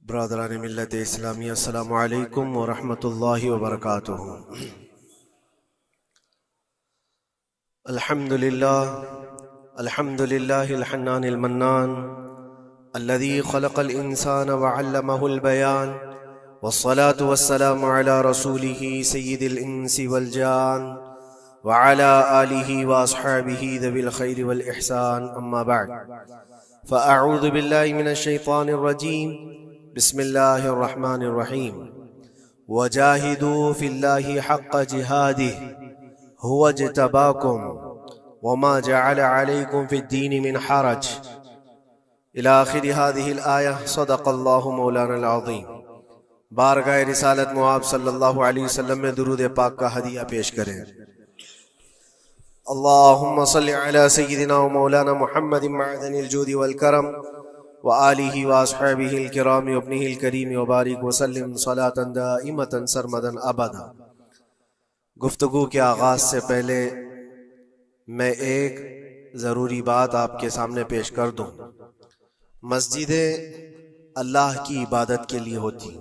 Brethren मिल्लत इस्लामी अस्सलामु अलैकुम व रहमतुल्लाहि व बरकातुहू। अल्हम्दुलिल्लाहिल हन्नानिल मन्नान अल्लज़ी खलक़ल इंसान व अल्लमहुल बयान वस्सलातु वस्सलामु अला रसूलिही सय्यिदिल इंसी वल जान व अला आलिही व अस्हाबिही ज़विल खैरि वल इहसान, अम्मा बअद। फ़अऊज़ु बिल्लाहि मिनश शैतानिर रजीम। बिस्मिल्लाहिर्रहमानिर्रहीम। वजाहिदू फिल्लाहि हक़्क़ जिहादिही हुवा इज्तबाकुम वमा जअल अलैकुम फिद्दीनि मिन हरज इला आखिरि हाज़िहिल आया। सदक़ल्लाहु मौलानल अज़ीम। बारगाह रिसालत मुआब सल्लल्लाहु अलैहि वसल्लम में दुरूद पाक का हदिया पेश करें। अल्लाहुम्मा सल्लि अला सय्यिदिना व मौलाना मुहम्मदिन मअदनिल जूदि वल करम व आलिहि व अस्हाबिहिल किराम व इब्निहिल करीम व बारिक व सल्लिम सलातन दाइमतन सरमदन अबदा। गुफ्तगू के आगाज से पहले मैं एक ज़रूरी बात आपके सामने पेश कर दूं। मस्जिदें अल्लाह की इबादत के लिए होती,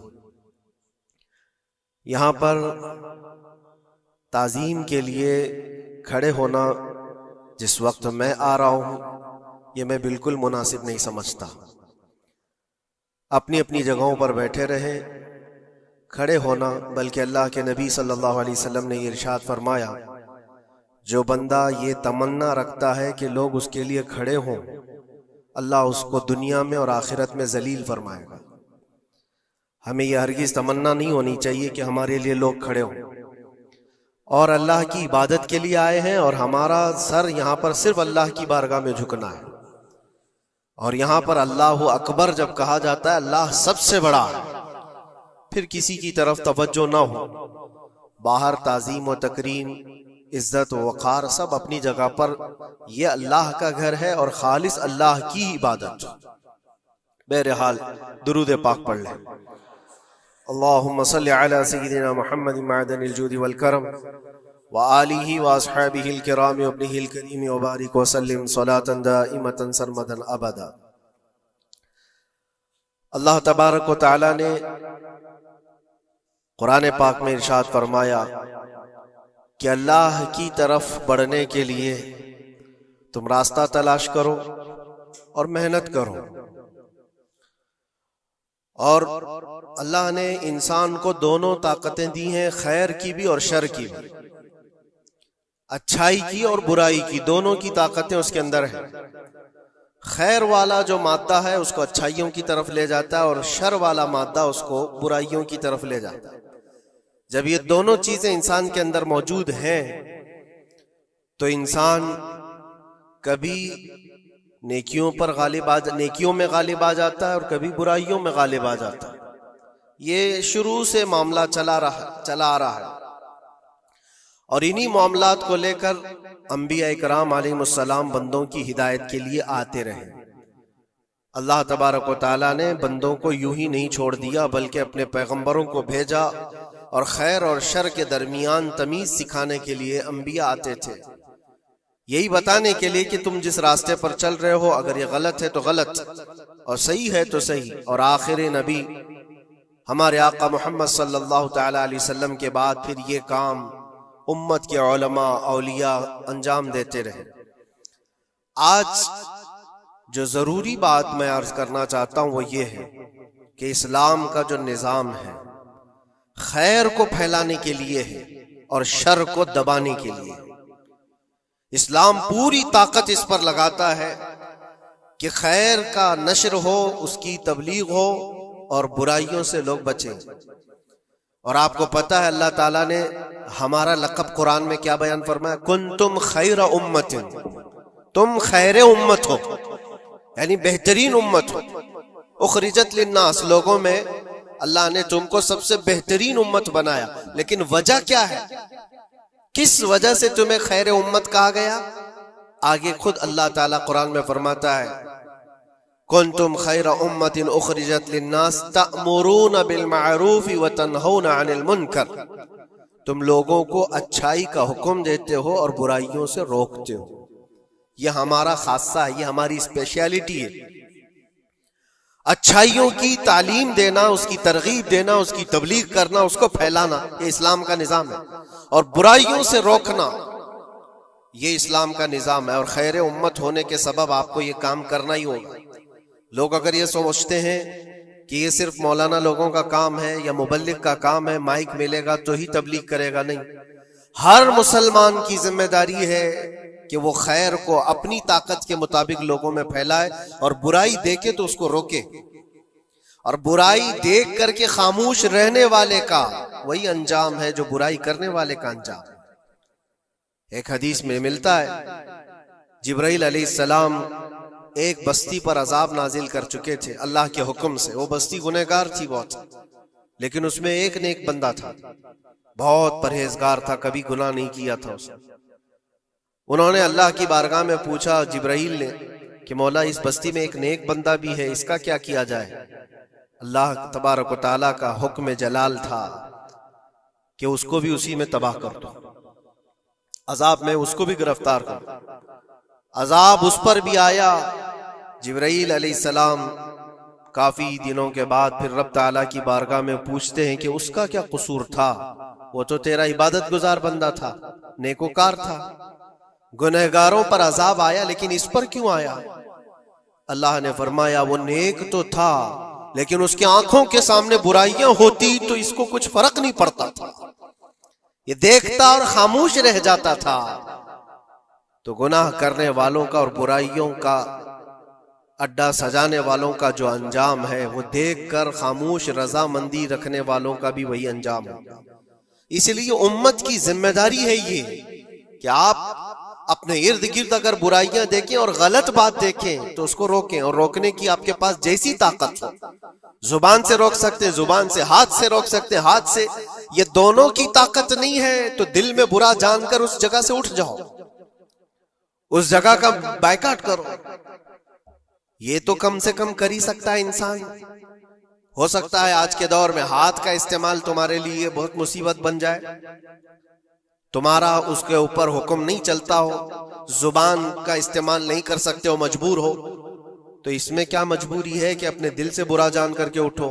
यहाँ पर ताज़ीम के लिए खड़े होना जिस वक्त मैं आ रहा हूँ ये मैं बिल्कुल मुनासिब नहीं समझता। अपनी अपनी जगहों पर बैठे रहें, खड़े होना बल्कि अल्लाह के नबी सल्लल्लाहु अलैहि वसल्लम ने ये इरशाद फरमाया, जो बंदा ये तमन्ना रखता है कि लोग उसके लिए खड़े हों, अल्लाह उसको दुनिया में और आखिरत में जलील फरमाएगा। हमें यह हरगिज़ तमन्ना नहीं होनी चाहिए कि हमारे लिए लोग खड़े हों, और अल्लाह की इबादत के लिए आए हैं और हमारा सर यहाँ पर सिर्फ अल्लाह की बारगाह में झुकना है। और यहाँ पर अल्लाह अकबर जब कहा जाता है, अल्लाह सबसे बड़ा है, फिर किसी की तरफ तवज्जो ना हो। बाहर ताज़ीम व तकरीम, इज्जत व वक़ार सब अपनी जगह पर, यह अल्लाह का घर है और खालिस अल्लाह की इबादत। बहरहाल दुरूद पाक पढ़ लें। अल्लाहुम्मा सल्लि अला सय्यिदिना मुहम्मदिन मअदनिल जूदि वल करम व आलिहि व अस्हाबिहिल किराम व इब्निहिल करीम व बारिक व सल्लिम सलातन दाइमतन सरमदन अबदा। अल्लाह तबारक व तआला ने कुरान पाक में इरशाद फरमाया कि अल्लाह की तरफ बढ़ने के लिए तुम रास्ता तलाश करो और मेहनत करो। और अल्लाह ने इंसान को दोनों ताकतें दी हैं, खैर की भी और शर की भी, अच्छाई की और बुराई की, दोनों की ताकतें उसके अंदर हैं। खैर वाला जो मादा है उसको अच्छाइयों की तरफ ले जाता है और शर वाला मादा उसको बुराइयों की तरफ ले जाता है। जब ये दोनों चीजें इंसान के अंदर मौजूद हैं तो इंसान कभी नेकियों में गालिब आ जाता है और कभी बुराइयों में गालिब आ जाता है। ये शुरू से मामला चला आ रहा है और इन्हीं मामलात को लेकर अंबिया इकराम अलैहिमुस्सलाम बंदों की हिदायत के लिए आते रहे। अल्लाह तबारक व तआला ने बंदों को यूं ही नहीं छोड़ दिया, बल्कि अपने पैगंबरों को भेजा और खैर और शर के दरमियान तमीज सिखाने के लिए अंबिया आते थे, यही बताने के लिए कि तुम जिस रास्ते पर चल रहे हो, अगर ये गलत है तो गलत और सही है तो सही। और आखिरी नबी हमारे आका मोहम्मद सल्लल्लाहु तआला अलैहि वसल्लम के बाद फिर ये काम उम्मत के उलमा औलिया अंजाम देते रहे। आज जो जरूरी बात मैं अर्ज करना चाहता हूं वो ये है कि इस्लाम का जो निजाम है खैर को फैलाने के लिए है और शर को दबाने के लिए है। इस्लाम पूरी ताकत इस पर लगाता है कि खैर का नश्र हो, उसकी तबलीग हो और बुराइयों से लोग बचें। और आपको पता है अल्लाह ताला ने हमारा लक़ब कुरान में क्या बयान फरमाया, कुंतुम खैर उम्मतिन, तुम खैर उम्मत हो, यानी बेहतरीन उम्मत हो। उखरिजत लिन्नास, लोगों में अल्लाह ने तुमको सबसे बेहतरीन उम्मत बनाया। लेकिन वजह क्या है, किस वजह से तुम्हें खैर उम्मत कहा गया? आगे खुद अल्लाह ताला कुरान में फरमाता है, कुंतुम खैर उम्मतिन उखरिजत लिन्नास तअमुरून बिल मारूफ व तनहौना अनिल मुनकर, तुम लोगों को अच्छाई का हुक्म देते हो और बुराइयों से रोकते हो। यह हमारा खासा है, यह हमारी स्पेशलिटी है। अच्छाइयों की तालीम देना, उसकी तरगीब देना, उसकी तबलीग करना, उसको फैलाना, ये इस्लाम का निजाम है। और बुराइयों से रोकना, ये इस्लाम का निजाम है। और खैर उम्मत होने के सबब आपको ये काम करना ही होगा। लोग अगर ये सोचते हैं कि ये सिर्फ मौलाना लोगों का काम है या मुबल्लिग का काम है, माइक मिलेगा तो ही तबलीग करेगा, नहीं। हर मुसलमान की जिम्मेदारी है कि वो खैर को अपनी ताकत के मुताबिक लोगों में फैलाए, और बुराई देखे तो उसको रोके। और बुराई देख करके खामोश रहने वाले का वही अंजाम है जो बुराई करने वाले का अंजाम है। एक हदीस में मिलता है, जिब्राइल अलैहिस्सलाम एक बस्ती पर अजाब नाजिल कर चुके थे अल्लाह के हुक्म से। वो बस्ती गुनहगार थी बहुत, लेकिन उसमें एक नेक बंदा था, बहुत परहेजगार था, कभी गुनाह नहीं किया था उसने। उन्होंने अल्लाह की बारगाह में पूछा जिब्राइल ने कि मौला, इस बस्ती में एक नेक बंदा भी है, इसका क्या किया जाए? अल्लाह तबारक व तआला का हुक्म जलाल था कि उसको भी उसी में तबाह कर दो, अजाब में उसको भी गिरफ्तार कर दो। अजाब उस पर भी आया। जिब्राइल अलैहिस्सलाम काफी दिनों के बाद फिर रब ताला की बारगाह में पूछते हैं कि उसका क्या कसूर था? वो तो तेरा इबादत गुजार बंदा था, नेकोकार था, गुनहगारों पर अजाब आया, लेकिन इस पर क्यों आया? अल्लाह ने फरमाया वो नेक तो था, लेकिन उसकी आंखों के सामने बुराइयां होती तो इसको कुछ फर्क नहीं पड़ता था, ये देखता और खामोश रह जाता था। तो गुनाह करने वालों का और बुराइयों का अड्डा सजाने वालों का जो अंजाम है, वो देखकर खामोश रजामंदी रखने वालों का भी वही अंजाम होगा। इसलिए उम्मत की जिम्मेदारी है ये कि आप अपने इर्द गिर्द अगर बुराइयां देखें और गलत बात देखें तो उसको रोकें। और रोकने की आपके पास जैसी ताकत हो, जुबान से रोक सकते, जुबान से, हाथ से रोक सकते, हाथ से। ये दोनों की ताकत नहीं है तो दिल में बुरा जानकर उस जगह से उठ जाओ, उस जगह का बायकाट करो। ये तो कम से कम कर ही सकता है इंसान। हो सकता है आज के दौर में हाथ का इस्तेमाल तुम्हारे लिए बहुत मुसीबत बन जाए, तुम्हारा उसके ऊपर हुक्म नहीं चलता हो, जुबान का इस्तेमाल नहीं कर सकते हो, मजबूर हो। तो इसमें क्या मजबूरी है कि अपने दिल से बुरा जान करके उठो।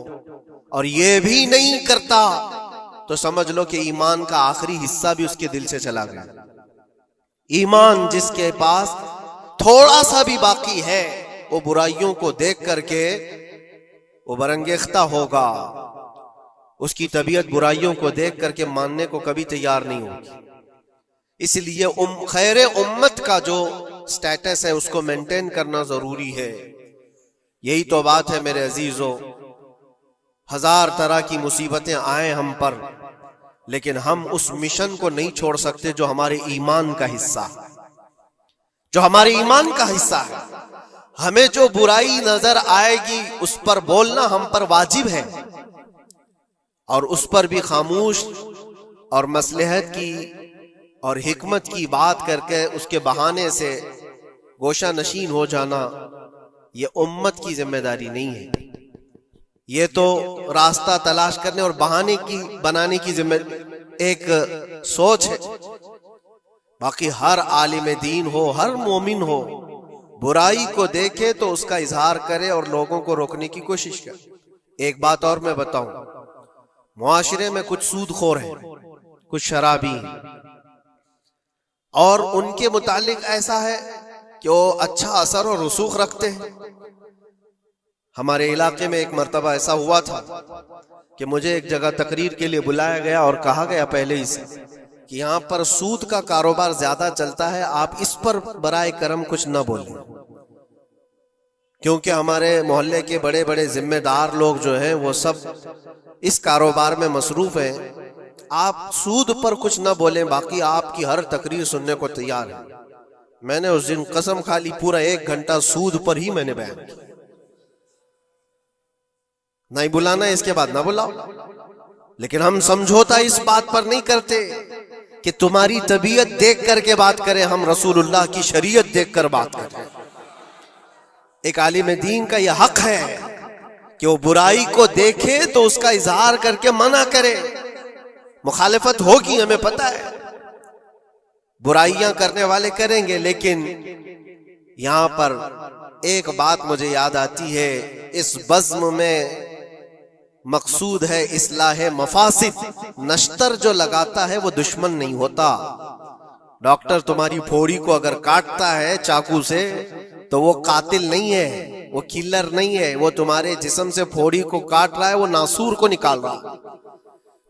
और ये भी नहीं करता तो समझ लो कि ईमान का आखिरी हिस्सा भी उसके दिल से चला गया। ईमान जिसके पास थोड़ा सा भी बाकी है, वो बुराइयों को देख करके वो बरंगेख्ता होगा, उसकी तबीयत बुराइयों को देख करके मानने को कभी तैयार नहीं होगी। इसलिए खैर उम्मत का जो स्टेटस है उसको मेंटेन करना जरूरी है। यही तो बात है मेरे अजीजों, हजार तरह की मुसीबतें आए हम पर, लेकिन हम उस मिशन को नहीं छोड़ सकते जो हमारे ईमान का हिस्सा है, जो हमारे ईमान का हिस्सा है। हमें जो बुराई नजर आएगी उस पर बोलना हम पर वाजिब है, और उस पर भी खामोश और मसलहत की और हिकमत की बात करके उसके बहाने से गोशा नशीन हो जाना, ये उम्मत की जिम्मेदारी नहीं है। ये तो रास्ता तलाश करने और बहाने की बनाने की एक सोच है। बाकी हर आलिम दीन हो, हर मोमिन हो, बुराई को देखे तो उसका इजहार करे और लोगों को रोकने की कोशिश करे। एक बात और मैं बताऊं, मुआशरे में कुछ सूदखोर हैं, कुछ शराबी हैं, और उनके मुतालिक ऐसा है कि वो अच्छा असर और रसूख रखते हैं। हमारे इलाके में एक मर्तबा ऐसा हुआ था कि मुझे एक जगह तकरीर के लिए बुलाया गया और कहा गया पहले ही से कि यहाँ पर सूद का कारोबार ज्यादा चलता है, आप इस पर बराए करम कुछ न बोलें, क्योंकि हमारे मोहल्ले के बड़े बड़े जिम्मेदार लोग जो हैं वो सब इस कारोबार में मसरूफ हैं। आप सूद पर कुछ न बोलें, बाकी आपकी हर तकरीर सुनने को तैयार है। मैंने उस दिन कसम खा ली, पूरा 1 घंटा सूद पर ही मैंने बयान किया। नहीं बुलाना, इसके बाद ना बुलाओ, लेकिन हम समझौता इस बात पर नहीं करते कि तुम्हारी तबीयत देख करके बात करें, हम रसूलुल्लाह की शरीयत देख कर बात करें। एक आलिम दीन का यह हक है कि वो बुराई को देखे तो उसका इजहार करके मना करे। मुखालिफत होगी, हमें पता है, बुराइयां करने वाले करेंगे, लेकिन यहां पर एक बात मुझे याद आती है, इस बज़्म में मकसूद है इस्लाह मफासिद। नश्तर जो लगाता है वो दुश्मन नहीं होता। डॉक्टर तुम्हारी फोड़ी को अगर काटता है चाकू से तो वो कातिल नहीं है, वो किलर नहीं है, वो तुम्हारे जिस्म से फोड़ी को काट रहा है, वो नासूर को निकाल रहा है।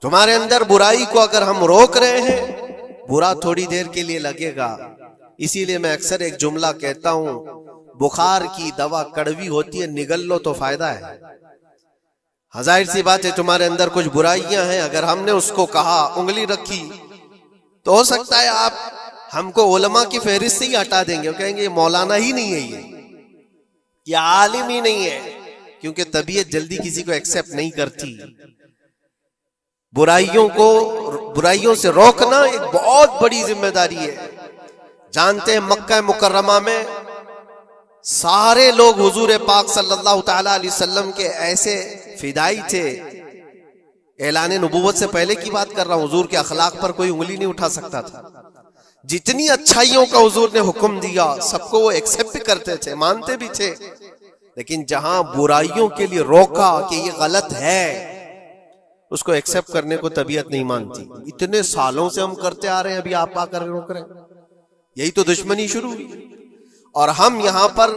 तुम्हारे अंदर बुराई को अगर हम रोक रहे हैं, बुरा थोड़ी देर के लिए लगेगा। इसीलिए मैं अक्सर एक जुमला कहता हूं, बुखार की दवा कड़वी होती है, निगल लो तो फायदा है। जाहिर सी बात है तुम्हारे अंदर कुछ बुराइयां हैं, अगर हमने उसको कहा, उंगली रखी, तो हो सकता है आप हमको उलमा की फहरिस्त से ही हटा देंगे, कहेंगे ये मौलाना ही नहीं है, ये आलिम ही नहीं है, क्योंकि तबीयत जल्दी किसी को एक्सेप्ट नहीं करती। बुराइयों से रोकना एक बहुत बड़ी जिम्मेदारी है। जानते हैं मक्का मुकर्रमा में सारे लोग हुजूर पाक सल्लल्लाहु तआला अलैहि वसल्लम के ऐसे फिदाई थे, ऐलान नबूवत से पहले की बात कर रहा हूं, हुजूर के अखलाक पर कोई उंगली नहीं उठा सकता था। जितनी अच्छाइयों का हुजूर ने हुक्म दिया सबको वो एक्सेप्ट करते थे, मानते भी थे, लेकिन जहां बुराइयों के लिए रोका कि ये गलत है, उसको एक्सेप्ट करने को तबीयत नहीं मानती। इतने सालों से हम करते आ रहे हैं, अभी आप आकर रोक रहे हैं, यही तो दुश्मनी शुरू हुई। और हम यहां पर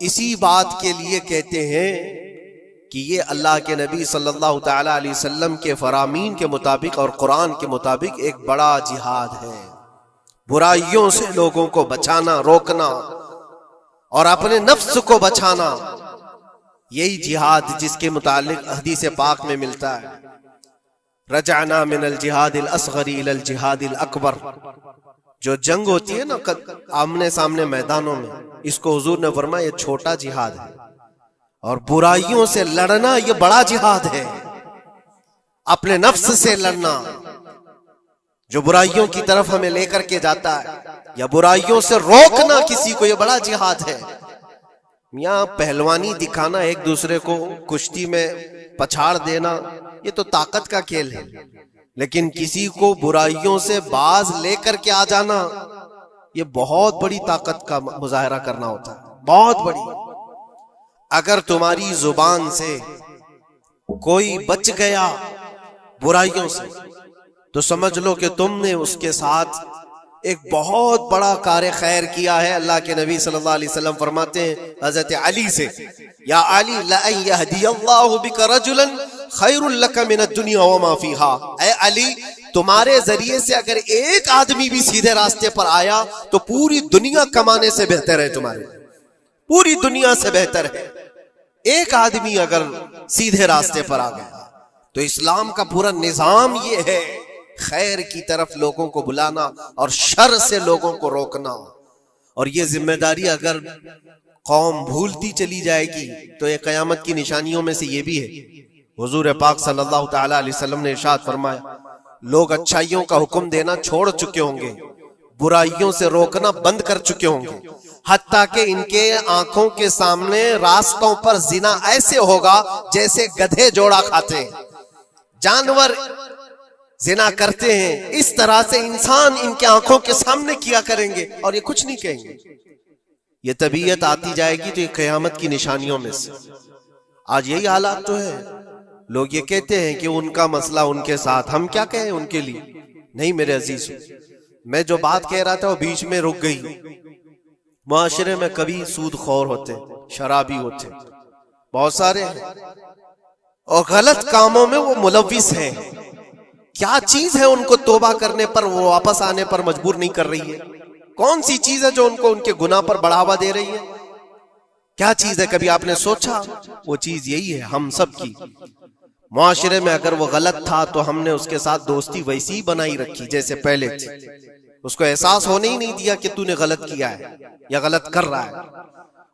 इसी बात के लिए कहते हैं कि ये अल्लाह के नबी सल्लल्लाहु तआला अलैहि वसल्लम के फरामीन के मुताबिक और कुरान के मुताबिक एक बड़ा जिहाद है। बुराइयों से लोगों को बचाना, रोकना और अपने नफ्स को बचाना, यही जिहाद जिसके मुतालिक हदीस पाक में मिलता है, रजाना मिनल जिहादिल असगरी इलल जिहादिल अकबर। जो जंग होती है ना आमने सामने मैदानों में, इसको हुजूर ने फरमाया ये छोटा जिहाद है, और बुराइयों से लड़ना ये बड़ा जिहाद है। अपने नफ्स से लड़ना जो बुराइयों की तरफ हमें लेकर के जाता है, या बुराइयों से रोकना किसी को, ये बड़ा जिहाद है। यहाँ पहलवानी दिखाना, एक दूसरे को कुश्ती में पछाड़ देना, ये तो ताकत का खेल है, लेकिन किसी को बुराइयों से बाज लेकर के आ जाना, ये बहुत बड़ी ताकत का मुजाहरा करना होता है, बहुत बड़ी। अगर तुम्हारी जुबान से कोई बच गया बुराइयों से, तो समझ लो कि तुमने उसके साथ एक बहुत बड़ा कार्य खैर किया है। अल्लाह के नबी सल्लल्लाहु अलैहि वसल्लम फरमाते हैं हजरत अली से, या अली ला यहदियल्लाहु बिका रजुलन खैरुल लक मिनद दुनिया व मा फीहा। ऐ अली, तुम्हारे जरिए से अगर एक आदमी भी सीधे रास्ते पर आया तो पूरी दुनिया कमाने से बेहतर है, तुम्हारे पूरी दुनिया से बेहतर है। एक आदमी अगर सीधे रास्ते पर आ गया तो इस्लाम का पूरा निजाम ये है, खैर की तरफ लोगों को बुलाना और शर से लोगों को रोकना। और ये जिम्मेदारी अगर कौम भूलती चली जाएगी तो ये कयामत की निशानियों में से ये भी है। हुजूर पाक सल्लल्लाहु तआला अलैहि वसल्लम ने इरशाद फरमाया, लोग अच्छाइयों का हुक्म देना छोड़ चुके होंगे, बुराइयों से रोकना बंद कर चुके होंगे, हत्ता कि इनके आंखों के सामने रास्तों पर जिना ऐसे होगा जैसे गधे जोड़ा खाते हैं, जानवर जिना करते हैं, इस तरह से इंसान इनके आंखों के सामने किया करेंगे और ये कुछ नहीं कहेंगे। ये तबीयत आती जाएगी तो ये कयामत की निशानियों में से। आज यही हालात तो है। लोग ये कहते हैं कि उनका मसला उनके साथ, हम क्या कहें उनके लिए। नहीं मेरे अजीज, मैं जो बात कह रहा था वो बीच में रुक गई। मुआशरे में कभी सूदखोर होते, शराबी होते, बहुत सारे हैं, और गलत कामों में वो मुलविस हैं। क्या चीज है उनको तौबा करने पर, वो वापस आने पर मजबूर नहीं कर रही है? कौन सी चीज है जो उनको उनके गुनाह पर बढ़ावा दे रही है? क्या चीज है? कभी आपने सोचा? वो चीज यही है हम सब की। मुआशरे में अगर वो गलत था तो हमने उसके साथ दोस्ती वैसी ही बनाई रखी जैसे पहले थी। उसको एहसास होने ही नहीं दिया कि तूने गलत किया है या गलत कर रहा है।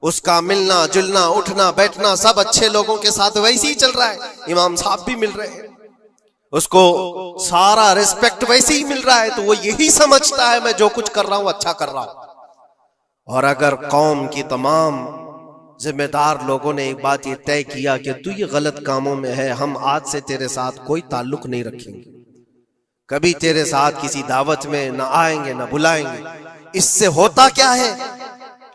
उसका मिलना जुलना, उठना बैठना सब अच्छे लोगों के साथ वैसे ही चल रहा है। इमाम साहब भी मिल रहे हैं, उसको सारा रिस्पेक्ट वैसे ही मिल रहा है, तो वो यही समझता है मैं जो कुछ कर रहा हूं अच्छा कर रहा हूं। और अगर कौम की तमाम जिम्मेदार लोगों ने एक बात ये तय किया कि तू ये गलत कामों में है, हम आज से तेरे साथ कोई ताल्लुक नहीं रखेंगे, कभी तेरे साथ किसी दावत में ना आएंगे ना बुलाएंगे। इससे होता क्या है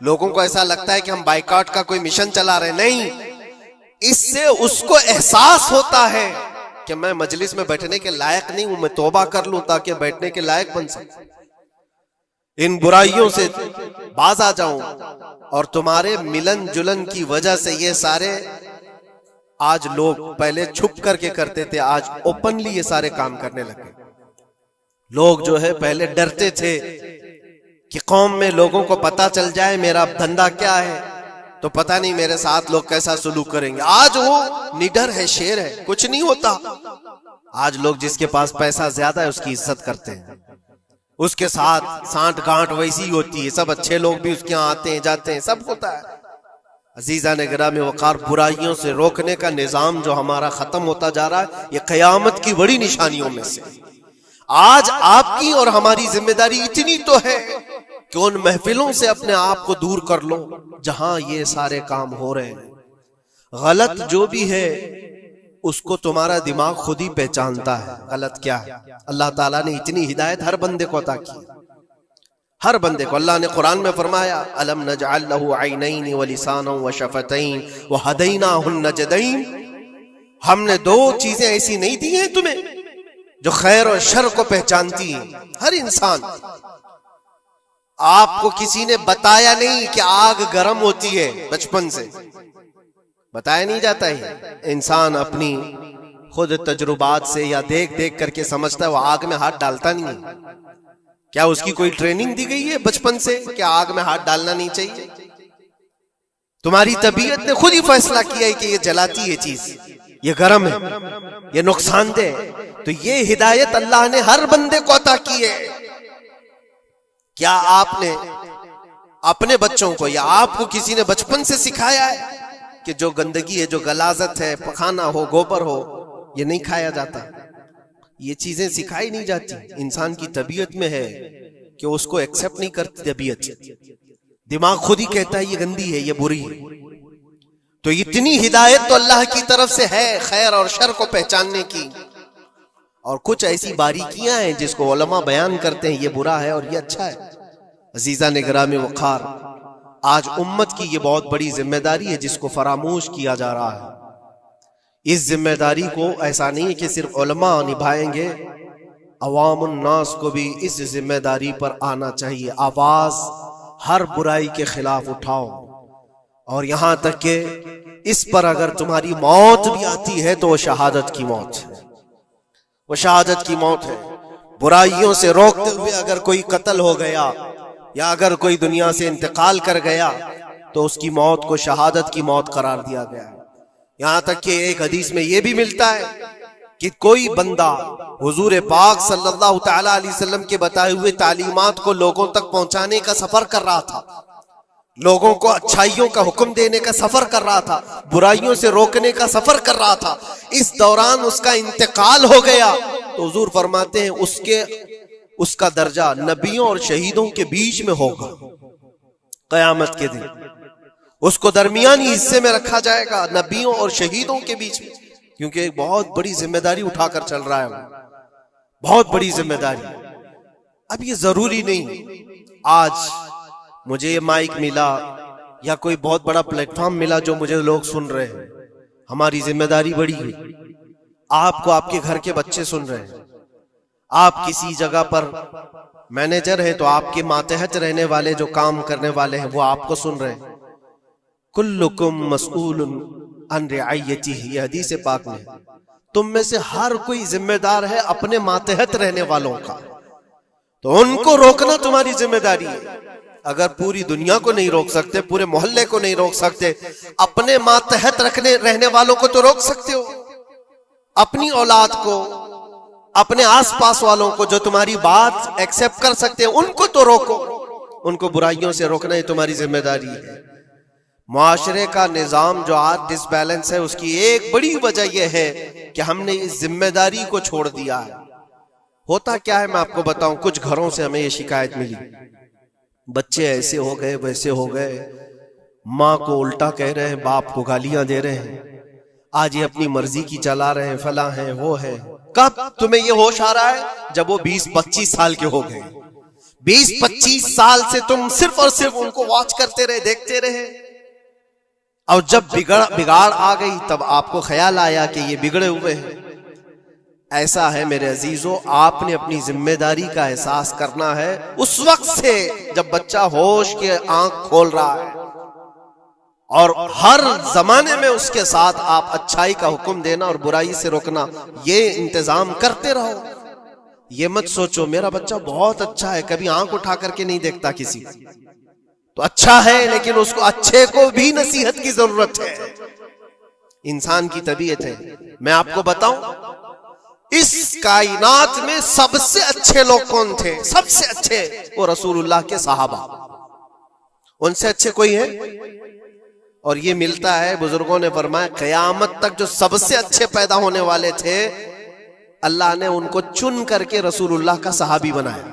लोगों को ऐसा लगता है कि हम बाइकआउट का कोई मिशन चला रहे, नहीं, इससे उसको एहसास होता है कि मैं मजलिस में बैठने के लायक नहीं हूं, मैं तौबा कर लूं ताकि बैठने के लायक बन सकूं, इन बुराइयों से बाज आ जाऊं। और तुम्हारे मिलन जुलन की वजह से ये सारे, आज लोग पहले छुप करके करते थे, आज ओपनली ये सारे काम करने लगे। लोग जो है पहले डरते थे कि कौम में लोगों को पता चल जाए मेरा धंधा क्या है तो पता नहीं मेरे साथ लोग कैसा सलूक करेंगे। आज वो निडर है, शेर है, कुछ नहीं होता। आज लोग जिसके पास पैसा ज्यादा है उसकी इज्जत करते हैं, उसके साथ सांठ गांठ वैसी होती है, सब अच्छे लोग भी उसके यहाँ आते हैं जाते हैं, सब होता है। अजीजा ने गिरामी वकार, बुराइयों से रोकने का निजाम जो हमारा खत्म होता जा रहा है, ये कयामत की बड़ी निशानियों में से। आज आपकी और हमारी जिम्मेदारी इतनी तो है कि उन महफिलों से अपने आप को दूर कर लो जहां ये सारे काम हो रहे हैं। गलत जो भी है उसको तुम्हारा दिमाग खुद ही पहचानता है गलत क्या है। अल्लाह ताला ने इतनी हिदायत हर बंदे को अता की, हर बंदे को। अल्लाह ने कुरान में फरमाया, अलम नजअल लहू ऐनैन व लिसानन व शफतैन व हदैनाहुन नजदैन, हमने दो चीजें ऐसी नहीं दी हैं तुम्हें जो खैर और शर को पहचानती हैं। हर इंसान, आपको किसी ने बताया नहीं कि आग गर्म होती है, बचपन से बताया नहीं जाता है। इंसान अपनी खुद तजुर्बात से या देख देख करके समझता है, वो आग में हाथ डालता नहीं है। क्या उसकी कोई ट्रेनिंग दी गई है बचपन से कि आग में हाथ डालना नहीं चाहिए? तुम्हारी तबीयत ने खुद ही फैसला किया है कि ये जलाती है चीज, ये गर्म है, ये नुकसानदेह है। तो ये हिदायत अल्लाह ने हर बंदे को अता की है। क्या आपने अपने बच्चों को या आपको किसी ने बचपन से सिखाया है कि जो गंदगी है, जो गलाजत है, पखाना हो, गोबर हो, ये नहीं खाया जाता? ये चीजें सिखाई नहीं जाती। इंसान की तबीयत में है कि उसको एक्सेप्ट नहीं करती तबीयत, दिमाग खुद ही कहता है ये गंदी है, ये बुरी है। तो इतनी हिदायत तो अल्लाह की तरफ से है खैर और शर को पहचानने की। और कुछ ऐसी बारीकियां हैं जिसको उलमा बयान करते हैं, ये बुरा है और ये अच्छा है। अजीजा ने गिरामी वकार, आज उम्मत की ये बहुत बड़ी जिम्मेदारी है जिसको फरामोश किया जा रहा है। इस जिम्मेदारी को ऐसा नहीं है कि सिर्फ उलमा निभाएंगे, अवामुन नास को भी इस जिम्मेदारी पर आना चाहिए। आवाज हर बुराई के खिलाफ उठाओ, और यहां तक कि इस पर अगर तुम्हारी मौत भी आती है तो वो शहादत की मौत है, वो शहादत की मौत है। बुराइयों से रोकते हुए अगर कोई कत्ल हो गया या अगर कोई दुनिया से इंतकाल कर गया तो उसकी मौत को शहादत की मौत करार दिया गया। यहां तक कि एक हदीस में यह भी मिलता है कि कोई बंदा हुजूर पाक सल्लल्लाहु तआला अलैहि वसल्लम के बताए हुए तालीमात को लोगों तक पहुंचाने का सफर कर रहा था, लोगों को अच्छाइयों का हुक्म देने का सफर कर रहा था, बुराइयों से रोकने का सफर कर रहा था। इस दौरान उसका इंतकाल हो गया तो हुजूर फरमाते हैं उसका दर्जा नबियों और शहीदों के बीच में होगा कयामत के दिन। उसको दरमियानी हिस्से में रखा जाएगा नबियों और शहीदों के बीच में, क्योंकि एक बहुत बड़ी जिम्मेदारी उठाकर चल रहा है, बहुत बड़ी जिम्मेदारी। अब ये जरूरी नहीं आज मुझे ये माइक मिला या कोई बहुत बड़ा प्लेटफॉर्म मिला जो मुझे लोग सुन रहे हैं, हमारी जिम्मेदारी बड़ी है। आपको आपके घर के बच्चे सुन रहे हैं, आप किसी जगह पर मैनेजर हैं तो आपके मातहत रहने वाले जो काम करने वाले हैं वो आपको सुन रहे हैं। कुल्लुकुम मसऊलुन अन रिअयतिही, ये हदीस पाक में, तुम में से हर कोई जिम्मेदार है अपने मातहत रहने वालों का, तो उनको रोकना तुम्हारी जिम्मेदारी है। अगर पूरी दुनिया को नहीं रोक सकते, पूरे मोहल्ले को नहीं रोक सकते, अपने मातहत रहने वालों को तो रोक सकते हो। अपनी औलाद को, अपने आसपास वालों को जो तुम्हारी बात एक्सेप्ट कर सकते हैं उनको तो रोको, उनको बुराइयों से रोकना ही तुम्हारी जिम्मेदारी है। मुआशरे का निजाम जो आज डिसबैलेंस है उसकी एक बड़ी वजह यह है कि हमने इस जिम्मेदारी को छोड़ दिया है। होता क्या है मैं आपको बताऊं, कुछ घरों से हमें ये शिकायत मिली, बच्चे ऐसे हो गए वैसे हो गए, माँ को उल्टा कह रहे हैं, बाप को गालियां दे रहे हैं, आज ये अपनी मर्जी की चला रहे हैं, फला है वो है। कब तुम्हें ये होश आ रहा है? जब वो 20-25 साल के हो गए। 20-25 साल से तुम सिर्फ और सिर्फ उनको वॉच करते रहे, देखते रहे, और जब बिगाड़ आ गई तब आपको ख्याल आया कि ये बिगड़े हुए हैं। ऐसा है मेरे अजीजों, आपने अपनी जिम्मेदारी का एहसास करना है उस वक्त से जब बच्चा होश के आंख खोल रहा है, और हर जमाने में उसके साथ आप अच्छाई का हुक्म देना और बुराई से रोकना, ये इंतजाम करते रहो। ये मत सोचो मेरा बच्चा बहुत अच्छा है, कभी आंख उठा करके नहीं देखता किसी, तो अच्छा है, लेकिन उसको अच्छे को भी नसीहत की जरूरत है। इंसान की तबीयत है। मैं आपको बताऊं, इस कायनात में सबसे अच्छे लोग कौन थे? सबसे अच्छे वो रसूलुल्लाह के सहाबा, उनसे अच्छे कोई है? और ये मिलता है, बुजुर्गों ने फरमाया क़यामत तक जो सबसे अच्छे पैदा होने वाले थे, अल्लाह ने उनको चुन करके रसूलुल्लाह का सहाबी बनाया।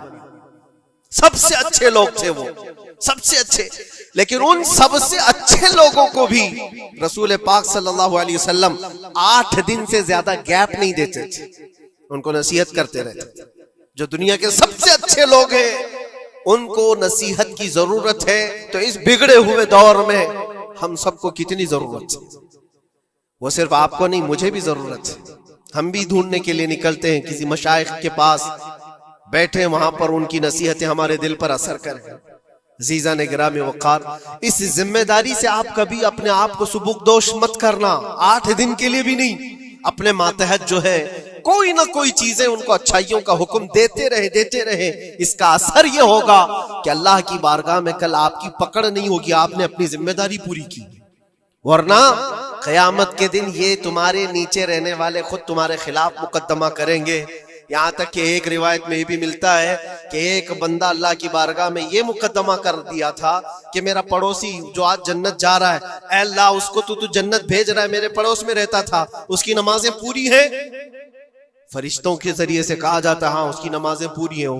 सबसे अच्छे लोग थे वो, सबसे अच्छे। लेकिन उन सबसे अच्छे लोगों को भी रसूल पाक सल्लल्लाहु अलैहि वसल्लम 8 दिन से ज्यादा गैप नहीं देते थे, उनको नसीहत करते रहते। जो दुनिया के सबसे अच्छे लोग हैं उनको नसीहत की जरूरत है, तो इस बिगड़े हुए दौर में हम सबको कितनी जरूरत है। वो सिर्फ आपको नहीं, मुझे भी जरूरत है। हम भी ढूंढने के लिए निकलते हैं किसी मशाइख के पास, बैठे वहां पर उनकी नसीहतें हमारे दिल पर असर करें। अज़ीज़ान गिरामी वक़ार, इस जिम्मेदारी से आप कभी अपने आप को सुबुकदोश मत करना। 8 दिन के लिए भी नहीं, अपने मातहत जो है कोई ना कोई चीजें उनको अच्छाइयों का हुक्म देते रहे। इसका असर ये होगा कि अल्लाह की बारगाह में कल आपकी पकड़ नहीं होगी, आपने अपनी जिम्मेदारी पूरी की। वरना क़यामत के दिन ये तुम्हारे नीचे रहने वाले खुद तुम्हारे खिलाफ मुकदमा करेंगे। यहाँ तक कि एक रिवायत में ये भी मिलता है कि एक बंदा अल्लाह की बारगाह में ये मुकदमा कर दिया था कि मेरा पड़ोसी जो आज जन्नत जा रहा है, ऐ अल्लाह उसको तू जन्नत भेज रहा है, मेरे पड़ोस में रहता था, उसकी नमाजें पूरी हैं। फरिश्तों के जरिए से कहा जाता है हाँ उसकी नमाजें पूरी हैं,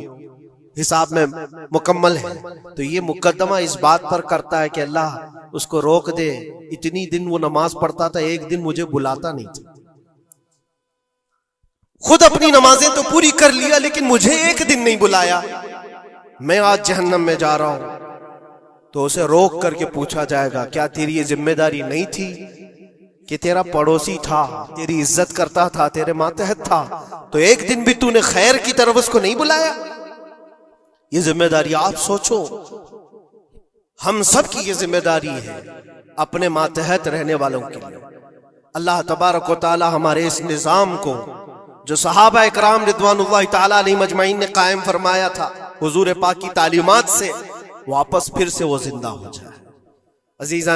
हिसाब में मुकम्मल है। तो ये मुकदमा इस बात पर करता है कि अल्लाह उसको रोक दे, इतनी दिन वो नमाज पढ़ता था, एक दिन मुझे बुलाता नहीं था, खुद अपनी नमाजें तो पूरी कर लिया लेकिन मुझे एक दिन नहीं बुलाया, मैं आज जहन्नम में जा रहा हूं। तो उसे रोक करके पूछा जाएगा क्या तेरी ये जिम्मेदारी नहीं थी कि तेरा पड़ोसी था, तेरी इज्जत करता था, तेरे मातहत था, तो एक दिन भी तूने खैर की तरफ उसको नहीं बुलाया? ये जिम्मेदारी आप सोचो, हम सब की ये जिम्मेदारी है अपने मातहत रहने वालों के लिए। अल्लाह तबारक व तआला हमारे इस निजाम को जो सहाबा इकराम रिदवानुल्लाह तआला अलैहिम अजमईन ने कायम फरमाया था हुजूर पाक की तालीमात से, वापस फिर से वो जिंदा हो जाए। अजीज़ान